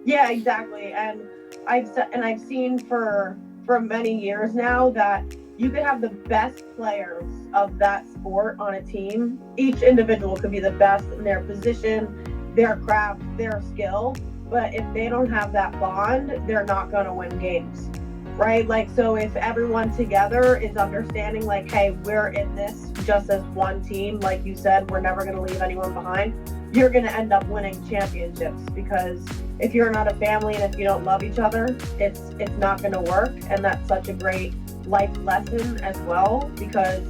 Yeah, exactly. And I've seen for many years now that you could have the best players of that sport on a team. Each individual could be the best in their position, their craft, their skill, but if they don't have that bond, they're not going to win games. Right? Like, so if everyone together is understanding, like, hey, we're in this just as one team, like you said, we're never going to leave anyone behind, you're going to end up winning championships. Because if you're not a family and if you don't love each other, it's not going to work. And that's such a great life lesson as well, because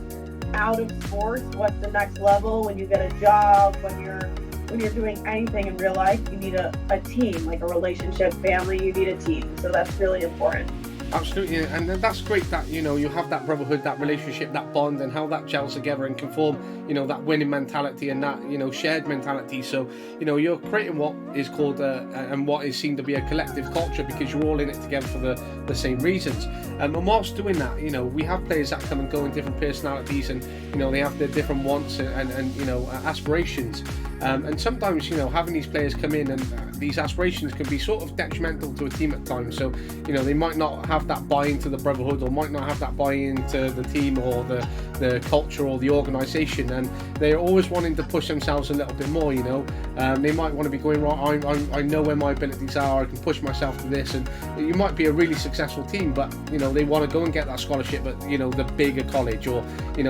out of sports, what's the next level? When you get a job, when you're doing anything in real life, you need a team, like a relationship, family, you need a team. So that's really important. Absolutely, and that's great that you have that brotherhood, that relationship, that bond, and how that gels together and can form that winning mentality and that shared mentality. So you're creating what is called and what is seen to be a collective culture, because you're all in it together for the same reasons. And whilst doing that, we have players that come and go in different personalities, and they have their different wants and aspirations. And sometimes having these players come in and these aspirations can be sort of detrimental to a team at times. So they might not have that buy-in to the brotherhood, or might not have that buy-in to the team or the culture or the organisation, and they're always wanting to push themselves a little bit more. They might want to be going, right, I know where my abilities are, I can push myself to this. And you might be a really successful team, but they want to go and get that scholarship at the bigger college, or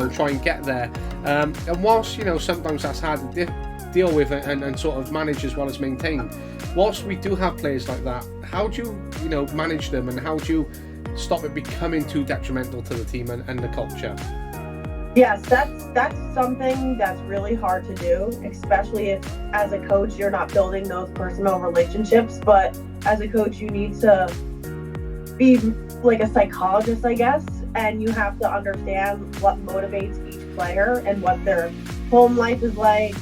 try and get there. And whilst sometimes that's hard to deal with and sort of manage as well as maintain, whilst we do have players like that, how do you manage them, and how do you stop it becoming too detrimental to the team and the culture? Yes, that's something that's really hard to do, especially if as a coach you're not building those personal relationships. But as a coach, you need to be like a psychologist, I guess, and you have to understand what motivates each player and what their home life is like,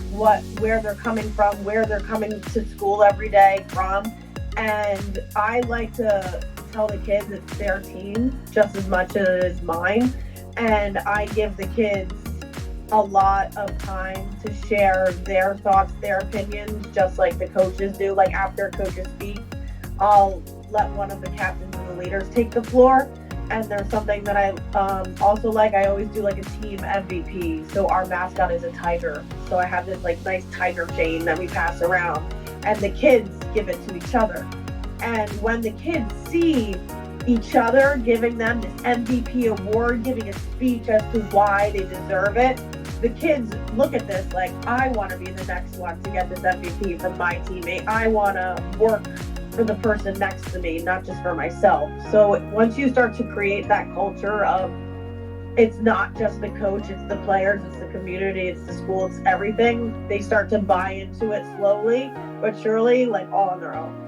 where they're coming from, where they're coming to school every day from. And I like to tell the kids it's their team just as much as it is mine. And I give the kids a lot of time to share their thoughts, their opinions, just like the coaches do. Like after coaches speak, I'll let one of the captains and the leaders take the floor. And there's something that I also like. I always do like a team MVP. So our mascot is a tiger. So I have this like nice tiger chain that we pass around, and the kids give it to each other. And when the kids see each other giving them this MVP award, giving a speech as to why they deserve it, the kids look at this like, I want to be the next one to get this MVP from my teammate. I want to work for the person next to me, not just for myself. So once you start to create that culture of it's not just the coach, it's the players, it's the community, it's the school, it's everything, they start to buy into it slowly but surely, like all on their own.